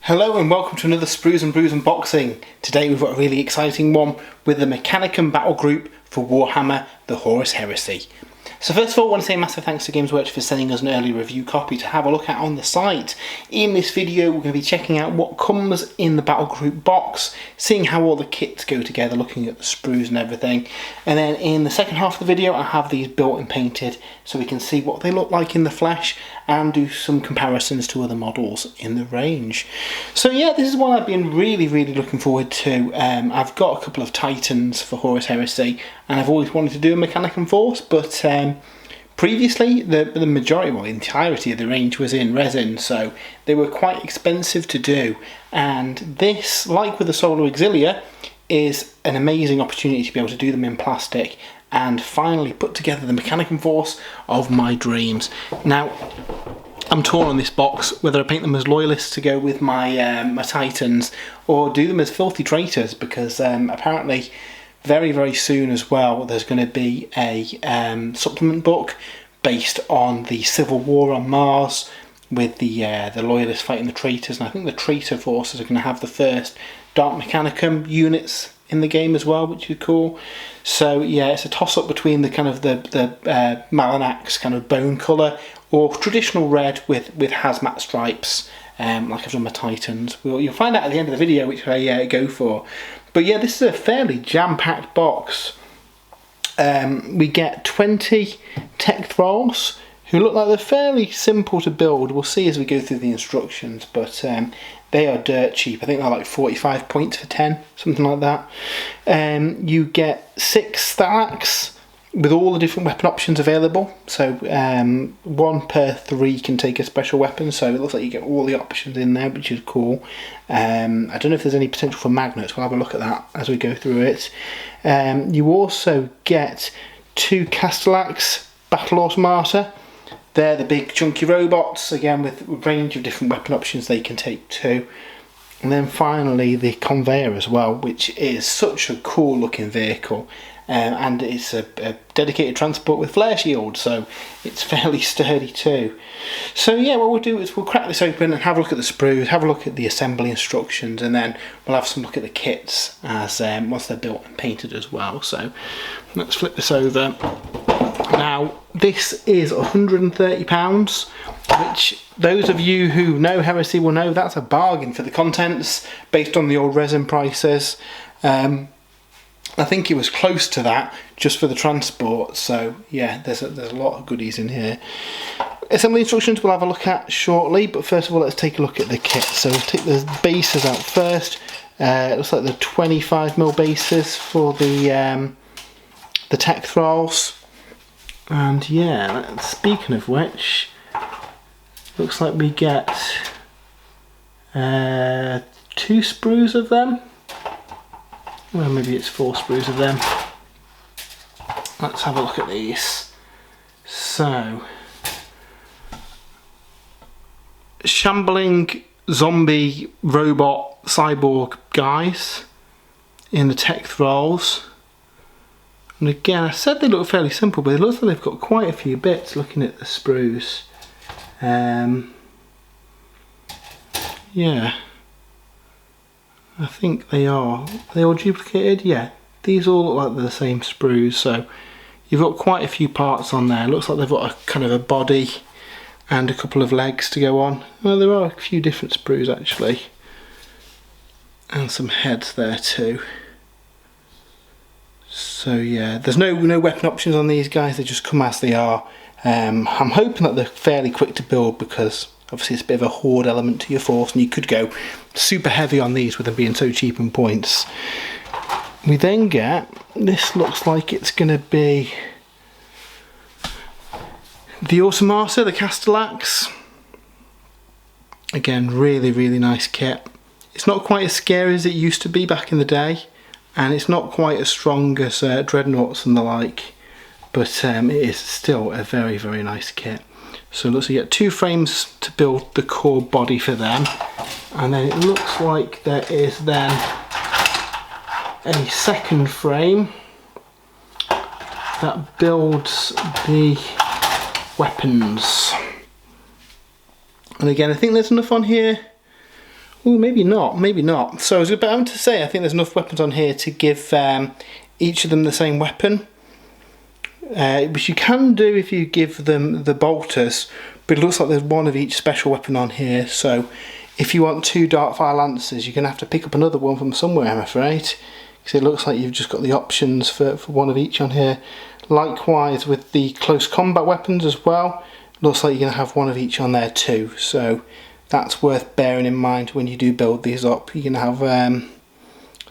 Hello and welcome to another Sprues and Brews unboxing. Today we've got a really exciting one with the Mechanicum battle group for Warhammer The Horus Heresy. So first of all, I want to say a massive thanks to Games Workshop for sending us an early review copy to have a look at on the site. In this video we're going to be checking out what comes in the battle group box, seeing how all the kits go together, looking at the sprues and everything. And then in the second half of the video I have these built and painted so we can see what they look like in the flesh and do some comparisons to other models in the range. So yeah, this is one I've been really looking forward to. I've got a couple of Titans for Horus Heresy and I've always wanted to do a Mechanicum Force, but previously the majority, well the entirety of the range was in resin, so they were quite expensive to do, and this, like with the Solar Auxilia, is an amazing opportunity to be able to do them in plastic and finally put together the Mechanicum Force of my dreams. Now, I'm torn on this box whether I paint them as loyalists to go with my my Titans or do them as filthy traitors, because apparently very soon as well there's going to be a supplement book based on the civil war on Mars with the loyalists fighting the traitors, and I think the traitor forces are going to have the first Dark Mechanicum units in the game as well, which is cool. So yeah, it's a toss-up between the kind of the Malanax kind of bone colour or traditional red with hazmat stripes, like I've done my Titans. You'll find out at the end of the video which I go for. But yeah, this is a fairly jam-packed box. We get 20 tech thralls who look like they're fairly simple to build. We'll see as we go through the instructions, but they are dirt cheap. I think they're like 45 points for 10, something like that. You get 6 Thalax with all the different weapon options available. So 1 per 3 can take a special weapon, so it looks like you get all the options in there, which is cool. I don't know if there's any potential for magnets. We'll have a look at that as we go through it. You also get 2 Castellax Battle Automata. They're the big chunky robots, again with a range of different weapon options they can take too. And then finally the Conveyor as well, which is such a cool looking vehicle. And it's a dedicated transport with flare shield, so it's fairly sturdy too. So yeah, what we'll do is we'll crack this open and have a look at the sprues, have a look at the assembly instructions, and then we'll have some look at the kits as once they're built and painted as well. So let's flip this over. Now this is £130, which those of you who know Heresy will know that's a bargain for the contents based on the old resin prices. I think it was close to that just for the transport, so yeah, there's a lot of goodies in here. Assembly instructions we'll have a look at shortly, but first of all let's take a look at the kit. So we'll take the bases out first. It looks like the 25mm bases for the tech thralls. And yeah, speaking of which, looks like we get 2 sprues of them. Well, maybe it's 4 sprues of them. Let's have a look at these. So, shambling zombie robot cyborg guys in the tech thralls. And again, I said they look fairly simple, but it looks like they've got quite a few bits looking at the sprues. Yeah. I think they are. Are they all duplicated? Yeah. These all look like they're the same sprues, so you've got quite a few parts on there. It looks like they've got a kind of a body and a couple of legs to go on. Well, there are a few different sprues actually. And some heads there too. So yeah, there's no weapon options on these guys, they just come as they are. I'm hoping that they're fairly quick to build because obviously it's a bit of a horde element to your force and you could go super heavy on these with them being so cheap in points. We then get, this looks like it's going to be the Automata, the Castellax. Again, really nice kit. It's not quite as scary as it used to be back in the day, and it's not quite as strong as Dreadnoughts and the like, but it is still a very nice kit. So it looks like you get 2 frames to build the core body for them, and then it looks like there is then a second frame that builds the weapons. And again, I think there's enough on here Oh, maybe not, maybe not. So I was about to say, I think there's enough weapons on here to give each of them the same weapon. Which you can do if you give them the bolters, but it looks like there's one of each special weapon on here, so if you want 2 Darkfire Lancers, you're going to have to pick up another one from somewhere, I'm afraid, because it looks like you've just got the options for one of each on here. Likewise with the close combat weapons as well, looks like you're going to have one of each on there too, so that's worth bearing in mind when you do build these up. You're going to have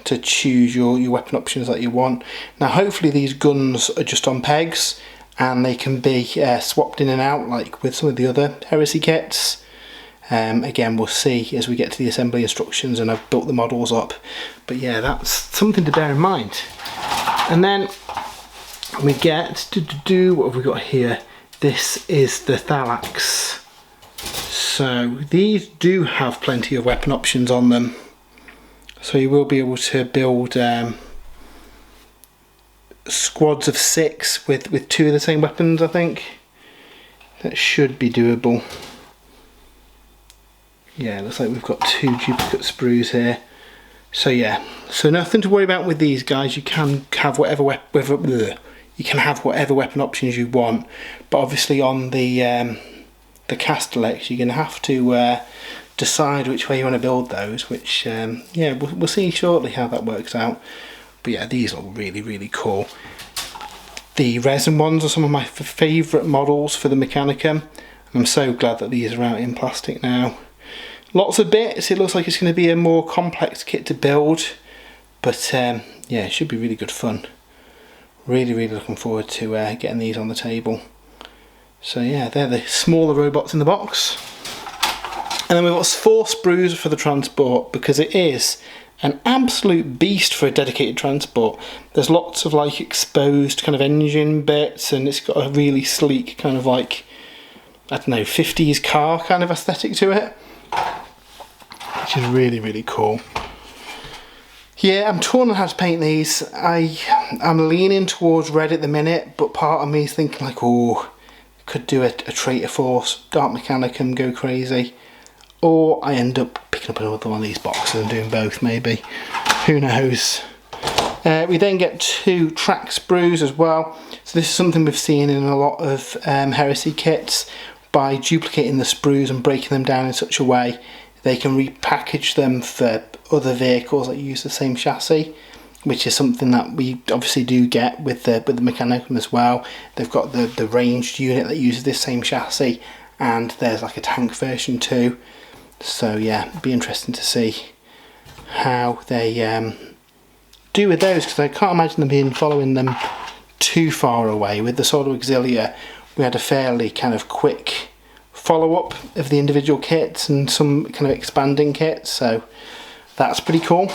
to choose your weapon options that you want. Now hopefully these guns are just on pegs and they can be swapped in and out like with some of the other Heresy kits. Again, we'll see as we get to the assembly instructions and I've built the models up, but yeah, that's something to bear in mind. And then we get to what have we got here? This is the Thalax. So these do have plenty of weapon options on them. So you will be able to build squads of 6 with 2 of the same weapons, I think. That should be doable. Yeah, looks like we've got 2 duplicate sprues here. So yeah, so nothing to worry about with these guys. You can have whatever weapon options you want, but obviously on the Castellex you're going to have to decide which way you want to build those, which yeah, we'll see shortly how that works out. But yeah, these look really, really cool. The resin ones are some of my favourite models for the Mechanicum. I'm so glad that these are out in plastic now. Lots of bits, it looks like it's going to be a more complex kit to build, but yeah, it should be really good fun. Really, really looking forward to getting these on the table. So yeah, they're the smaller robots in the box. And then we've got 4 sprues for the transport, because it is an absolute beast for a dedicated transport. There's lots of like exposed kind of engine bits, and it's got a really sleek kind of like, I don't know, 50s car kind of aesthetic to it, which is really, really cool. Yeah, I'm torn on how to paint these. I'm leaning towards red at the minute, but part of me is thinking like, oh, could do a Traitor Force, Dark Mechanicum, go crazy. Or I end up picking up another one of these boxes and doing both, maybe. Who knows? We then get 2 track sprues as well. So this is something we've seen in a lot of Heresy kits. By duplicating the sprues and breaking them down in such a way, they can repackage them for other vehicles that use the same chassis, which is something that we obviously do get with the Mechanicum as well. They've got the ranged unit that uses this same chassis, and there's like a tank version too. So yeah, it'd be interesting to see how they do with those, because I can't imagine them following them too far away. With the Sword of Exilia, we had a fairly kind of quick follow-up of the individual kits and some kind of expanding kits, so that's pretty cool.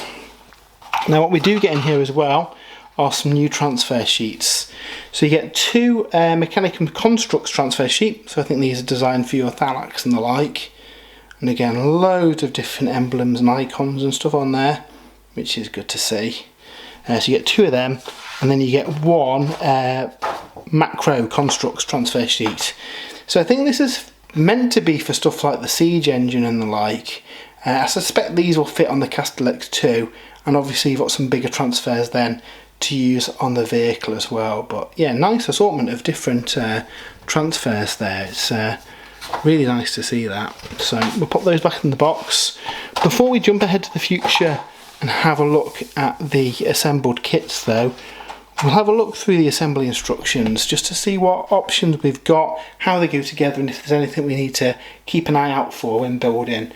Now what we do get in here as well are some new transfer sheets. So you get 2 Mechanicum Constructs transfer sheets, so I think these are designed for your Thalax and the like. And again, loads of different emblems and icons and stuff on there, which is good to see. So you get 2 of them, and then you get 1 Macro Constructs transfer sheet. So I think this is meant to be for stuff like the Siege engine and the like. I suspect these will fit on the Castellex too, and obviously you've got some bigger transfers then to use on the vehicle as well. But yeah, nice assortment of different transfers there. It's really nice to see that. So we'll pop those back in the box. Before we jump ahead to the future and have a look at the assembled kits though, we'll have a look through the assembly instructions just to see what options we've got, how they go together, and if there's anything we need to keep an eye out for when building.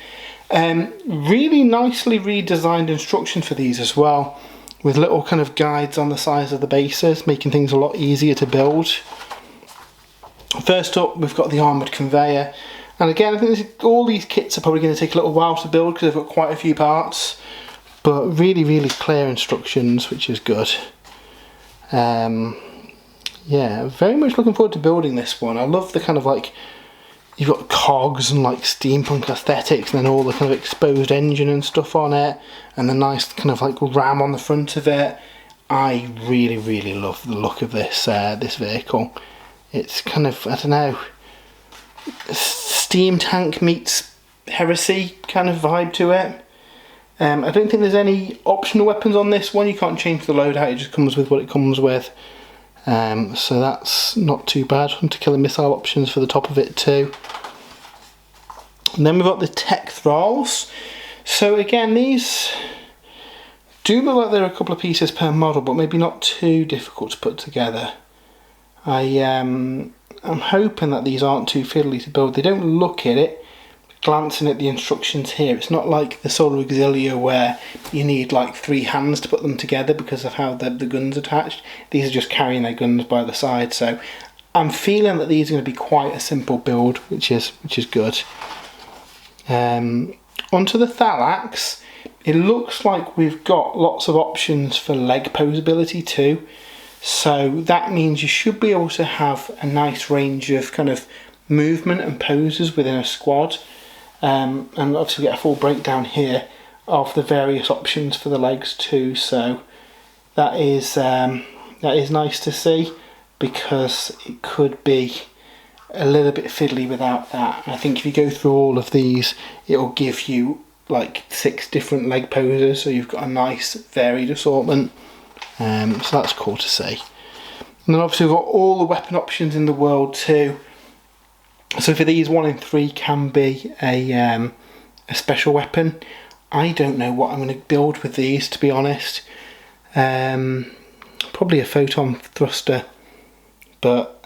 Really nicely redesigned instructions for these as well, with little kind of guides on the sides of the bases, making things a lot easier to build. First up, we've got the armoured conveyor, and again I think all these kits are probably going to take a little while to build because they've got quite a few parts, but really, really clear instructions, which is good. Yeah, very much looking forward to building this one. I love the kind of like, you've got cogs and like steampunk aesthetics, and then all the kind of exposed engine and stuff on it, and the nice kind of like ram on the front of it. I really, really love the look of this this vehicle. It's kind of, I don't know, steam tank meets Heresy kind of vibe to it. I don't think there's any optional weapons on this one. You can't change the loadout, it just comes with what it comes with. So that's not too bad. Hunter killer missile options for the top of it too. And then we've got the tech thralls. So again, these do look like they're a couple of pieces per model, but maybe not too difficult to put together. I'm hoping that these aren't too fiddly to build. They don't look at it. Glancing at the instructions here, it's not like the Solar Auxilia where you need like 3 hands to put them together because of how the gun's attached. These are just carrying their guns by the side, so I'm feeling that these are going to be quite a simple build, which is good. Onto the Thalax, it looks like we've got lots of options for leg posability too, so that means you should be able to have a nice range of kind of movement and poses within a squad. And obviously we get a full breakdown here of the various options for the legs too, so that is nice to see, because it could be a little bit fiddly without that. I think if you go through all of these, it'll give you like 6 different leg poses, so you've got a nice varied assortment. So that's cool to see. And then obviously we've got all the weapon options in the world too. So for these, 1 in 3 can be a special weapon. I don't know what I'm going to build with these, to be honest. Probably a photon thruster, but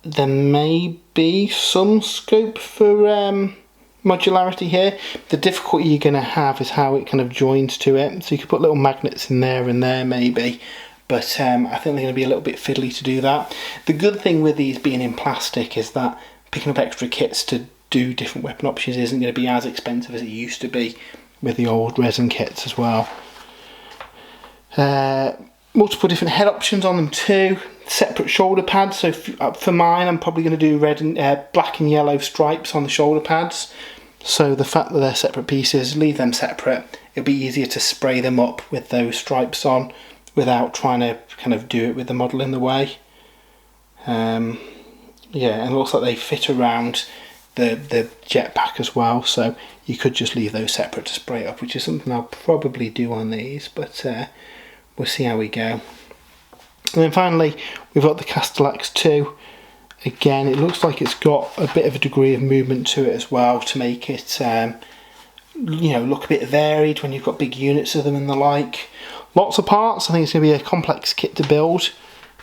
there may be some scope for modularity here. The difficulty you're going to have is how it kind of joins to it. So you could put little magnets in there and there maybe, but I think they're going to be a little bit fiddly to do that. The good thing with these being in plastic is that picking up extra kits to do different weapon options isn't going to be as expensive as it used to be with the old resin kits as well. Multiple different head options on them too. Separate shoulder pads. So for mine, I'm probably going to do black and yellow stripes on the shoulder pads. So the fact that they're separate pieces, leave them separate. It'll be easier to spray them up with those stripes on without trying to kind of do it with the model in the way. Yeah, and it looks like they fit around the jetpack as well, so you could just leave those separate to spray up, which is something I'll probably do on these, but we'll see how we go. And then finally, we've got the Castellax 2. Again, it looks like it's got a bit of a degree of movement to it as well to make it you know, look a bit varied when you've got big units of them and the like. Lots of parts. I think it's going to be a complex kit to build,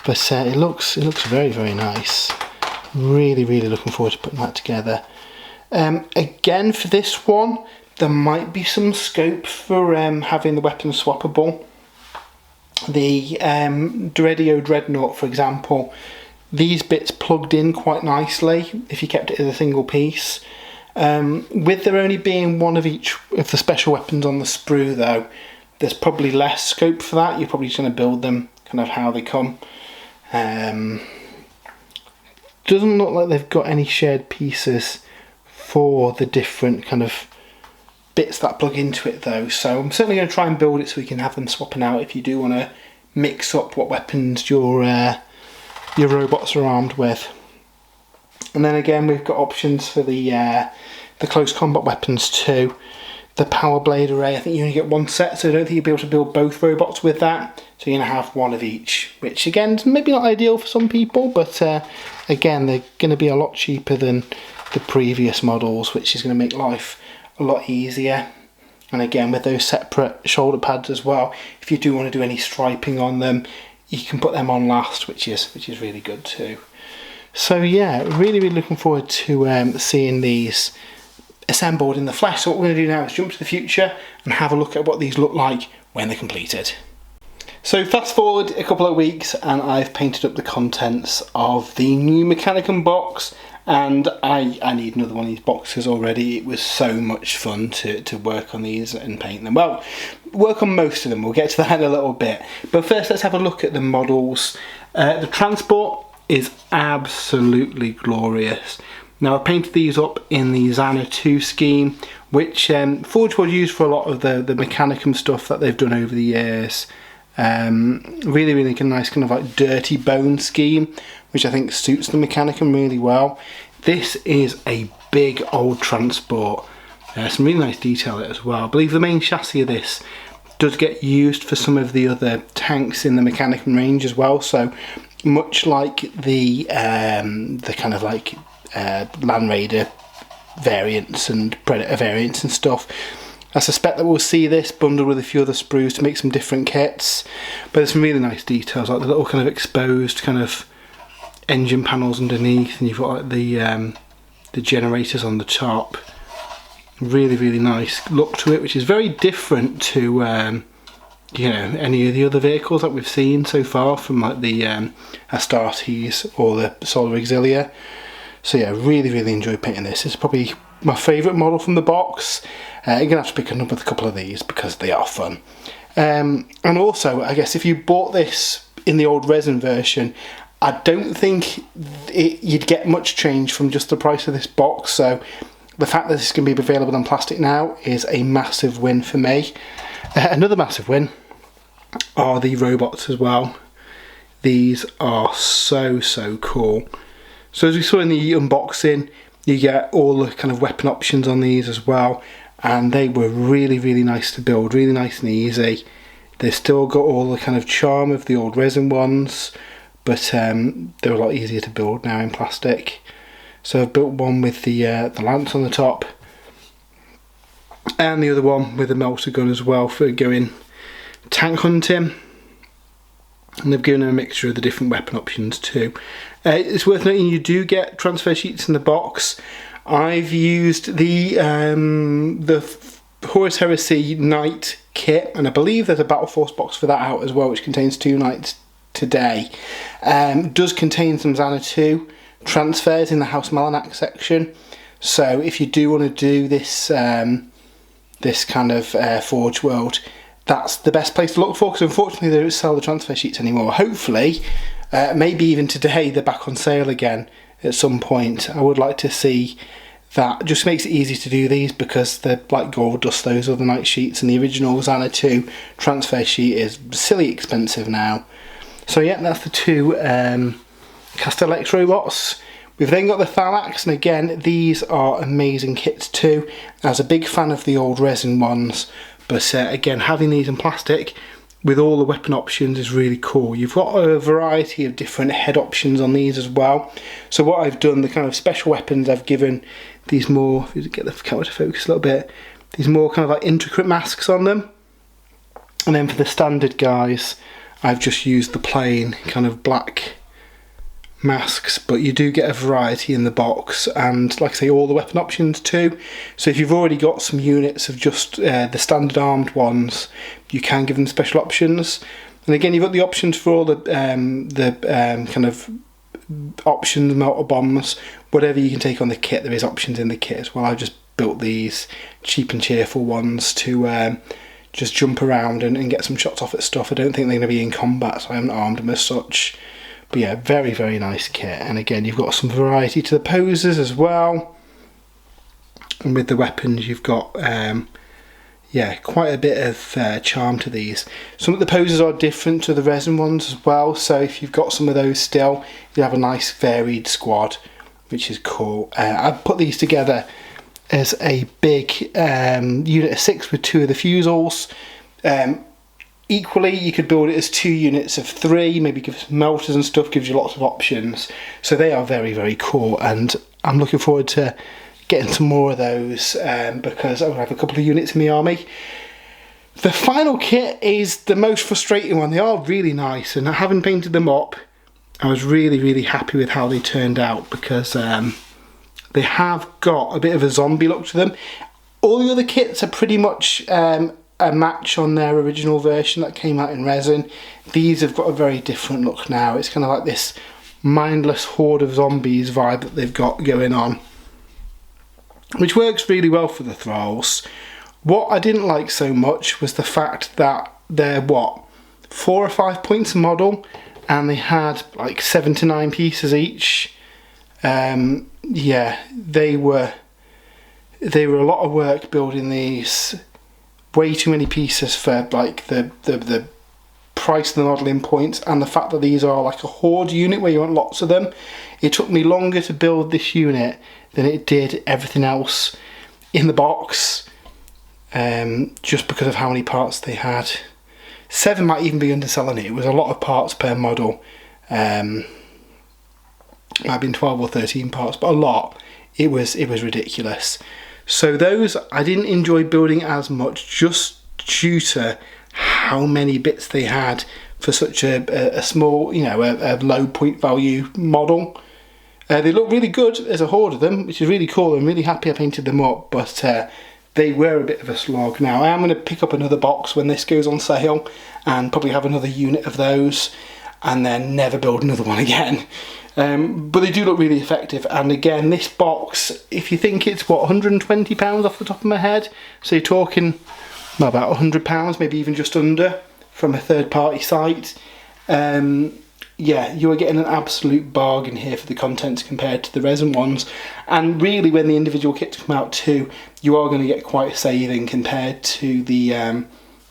but it looks very, very nice. Really looking forward to putting that together. Again, for this one, there might be some scope for having the weapon swappable. The Dreadio Dreadnought, for example, these bits plugged in quite nicely if you kept it as a single piece. With there only being 1 of each of the special weapons on the sprue though, there's probably less scope for that. You're probably just going to build them kind of how they come. Doesn't look like they've got any shared pieces for the different kind of bits that plug into it though, so I'm certainly going to try and build it so we can have them swapping out if you do want to mix up what weapons your robots are armed with. And then again, we've got options for the close combat weapons too. The Power Blade array, I think you only get 1 set, so I don't think you'll be able to build both robots with that. So you're going to have 1 of each, which again is maybe not ideal for some people, but again, they're going to be a lot cheaper than the previous models, which is going to make life a lot easier. And again, with those separate shoulder pads as well, if you do want to do any striping on them, you can put them on last, which is really good too. So yeah, really looking forward to seeing these assembled in the flesh. So what we're going to do now is jump to the future and have a look at what these look like when they're completed. So fast forward a couple of weeks and I've painted up the contents of the new Mechanicum box, and I need another one of these boxes already. It was so much fun to work on these and paint them. Well, work on most of them, we'll get to that in a little bit. But first let's have a look at the models. The transport is absolutely glorious. Now I painted these up in the Xana 2 scheme, which Forge World used for a lot of the Mechanicum stuff that they've done over the years. Really nice kind of like dirty bone scheme, which I think suits the Mechanicum really well. This is a big old transport. Some really nice detail in it as well. I believe the main chassis of this does get used for some of the other tanks in the Mechanicum range as well, so much like the kind of like Land Raider variants and Predator variants and stuff, I suspect that we'll see this bundled with a few other sprues to make some different kits. But there's some really nice details, like the little kind of exposed kind of engine panels underneath, and you've got like the generators on the top. Really, really nice look to it, which is very different to you know, any of the other vehicles that we've seen so far from like the Astartes or the Solar Auxilia. So yeah, really, really enjoyed painting this. It's probably my favourite model from the box. You're going to have to pick up with a couple of these because they are fun. And also, I guess if you bought this in the old resin version, I don't think you'd get much change from just the price of this box. So the fact that this can be available in plastic now is a massive win for me. Another massive win are the robots as well. These are so, so cool. So as we saw in the unboxing, you get all the kind of weapon options on these as well, and they were really, really nice to build, really nice and easy. They've still got all the kind of charm of the old resin ones, but they're a lot easier to build now in plastic. So I've built one with the lance on the top, and the other one with the melter gun as well for going tank hunting. And they've given a mixture of the different weapon options too. It's worth noting you do get transfer sheets in the box. I've used the Horus Heresy Knight kit, and I believe there's a Battle Force box for that out as well, which contains 2 Knights today. Does contain some Xana 2 transfers in the House Malinak section. So if you do want to do this this kind of Forge World, that's the best place to look for, because unfortunately they don't sell the transfer sheets anymore. Hopefully, maybe even today, they're back on sale again at some point. I would like to see that. It just makes it easy to do these because they're like gold dust, those other Knight sheets, and the original Xana 2 transfer sheet is silly expensive now. So yeah, that's the 2 Castellex robots. We've then got the Thalax, and again, these are amazing kits too. I was a big fan of the old resin ones, but again, having these in plastic with all the weapon options is really cool. You've got a variety of different head options on these as well. So what I've done, the kind of special weapons, I've given these more, if you get the camera to focus a little bit, these more kind of like intricate masks on them. And then for the standard guys, I've just used the plain kind of black masks, but you do get a variety in the box, and like I say, all the weapon options too. So if you've already got some units of just the standard armed ones, you can give them special options. And again, you've got the options for all the kind of options, melter bombs, whatever you can take on the kit. There is options in the kit as well. I've just built these cheap and cheerful ones to just jump around and get some shots off at stuff. I don't think they're going to be in combat, so I haven't armed them as such. But yeah, very, very nice kit. And again, you've got some variety to the poses as well. And with the weapons, you've got, yeah, quite a bit of charm to these. Some of the poses are different to the resin ones as well. So if you've got some of those still, you have a nice varied squad, which is cool. I've put these together as a big unit of 6 with 2 of the fusils. Equally, you could build it as 2 units of 3, maybe give some melters and stuff, gives you lots of options. So they are very, very cool, and I'm looking forward to getting some more of those because I will have a couple of units in my army. The final kit is the most frustrating one. They are really nice, and having painted them up, I was really, really happy with how they turned out, because they have got a bit of a zombie look to them. All the other kits are pretty much a match on their original version that came out in resin. These have got a very different look now. It's kind of like this mindless horde of zombies vibe that they've got going on, which works really well for the Thralls. What I didn't like so much was the fact that they're 4 or 5 points a model, and they had like 7 to 9 pieces each. Yeah, they were a lot of work building these. Way too many pieces for like the price of the modelling points, and the fact that these are like a horde unit where you want lots of them. It took me longer to build this unit than it did everything else in the box, just because of how many parts they had. 7 might even be underselling it. It was a lot of parts per model. Might have been 12 or 13 parts, but a lot. It was ridiculous. So those I didn't enjoy building as much, just due to how many bits they had for such a small, you know, a low point value model. They look really good as a horde of them, which is really cool. I'm really happy I painted them up, but they were a bit of a slog. Now I am going to pick up another box when this goes on sale and probably have another unit of those and then never build another one again. But they do look really effective, and again, this box, if you think it's what, £120 off the top of my head, so you're talking well, about £100, maybe even just under, from a third party site. Yeah, you are getting an absolute bargain here for the contents compared to the resin ones, and really when the individual kits come out too, you are going to get quite a saving compared to the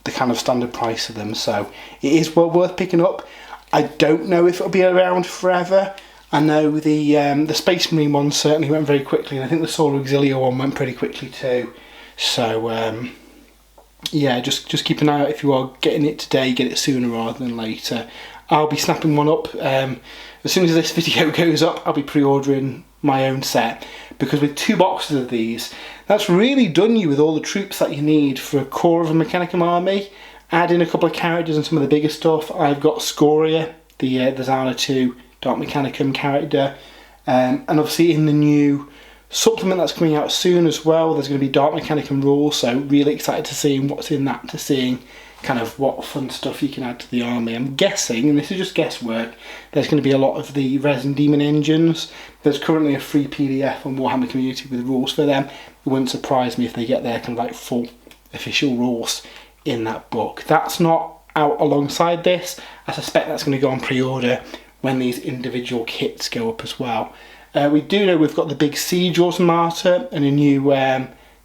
kind of standard price of them, so it is well worth picking up. I don't know if it'll be around forever. I know the Space Marine one certainly went very quickly, and I think the Solar Auxiliary one went pretty quickly too. So yeah, just keep an eye out if you are getting it today, get it sooner rather than later. I'll be snapping one up. As soon as this video goes up, I'll be pre-ordering my own set, because with 2 boxes of these, that's really done you with all the troops that you need for a core of a Mechanicum army. Add in a couple of characters and some of the bigger stuff. I've got Scoria, the Zana 2 Dark Mechanicum character, and obviously in the new supplement that's coming out soon as well, there's going to be Dark Mechanicum rules, so really excited to seeing what's in that, to seeing kind of what fun stuff you can add to the army. I'm guessing, and this is just guesswork, there's going to be a lot of the Resin Demon engines. There's currently a free PDF on Warhammer Community with rules for them. It wouldn't surprise me if they get their kind of like full official rules in that book. That's not out alongside this. I suspect that's going to go on pre-order when these individual kits go up as well. We do know we've got the big Siege Automata and a new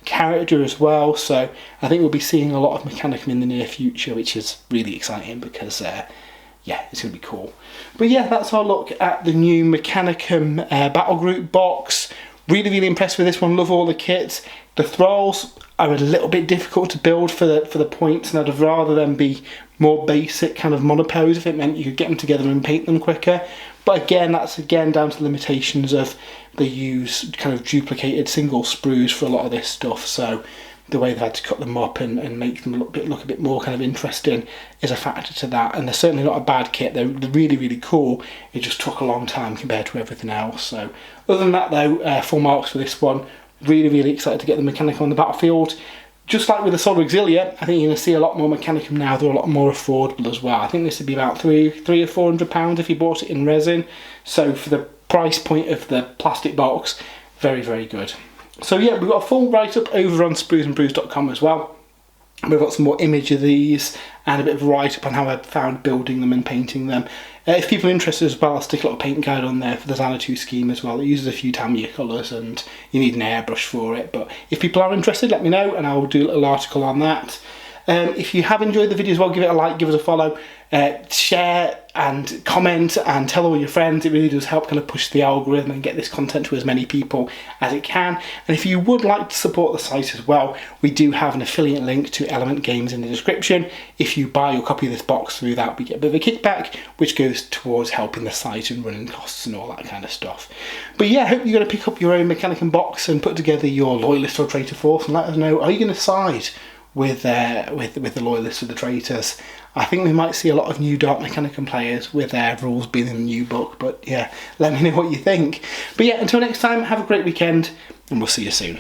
character as well, so I think we'll be seeing a lot of Mechanicum in the near future, which is really exciting because yeah, it's going to be cool. But yeah, that's our look at the new Mechanicum Battle Group box. Really impressed with this one, love all the kits. The Thralls are a little bit difficult to build for the points, and I'd have rather them be more basic kind of monopose if it meant you could get them together and paint them quicker. But again, that's again down to the limitations of they use kind of duplicated single sprues for a lot of this stuff, so the way they've had to cut them up and make them look a bit more kind of interesting is a factor to that. And they're certainly not a bad kit, they're really cool. It just took a long time compared to everything else. So other than that though, full marks for this one. Really excited to get the Mechanicum on the battlefield. Just like with the Solar Auxiliary, I think you're going to see a lot more Mechanicum now. They're a lot more affordable as well. I think this would be about £300 or £400 if you bought it in resin. So for the price point of the plastic box, very good. So yeah, we've got a full write-up over on spruesandbrews.com as well. We've got some more image of these and a bit of a write-up on how I found building them and painting them. If people are interested as well, I'll stick a little paint guide on there for the Zana 2 scheme as well. It uses a few Tamiya colours and you need an airbrush for it. But if people are interested, let me know and I'll do a little article on that. If you have enjoyed the video as well, give it a like, give us a follow, share and comment and tell all your friends. It really does help kind of push the algorithm and get this content to as many people as it can. And if you would like to support the site as well, we do have an affiliate link to Element Games in the description. If you buy or copy this box through that, we get a bit of a kickback, which goes towards helping the site and running costs and all that kind of stuff. But yeah, I hope you're going to pick up your own Mechanicum box and put together your Loyalist or Traitor force and let us know, are you going to side with the Loyalists or the Traitors? I think we might see a lot of new Dark Mechanicum players with their rules being in the new book, but yeah, let me know what you think. But yeah, until next time, have a great weekend and we'll see you soon.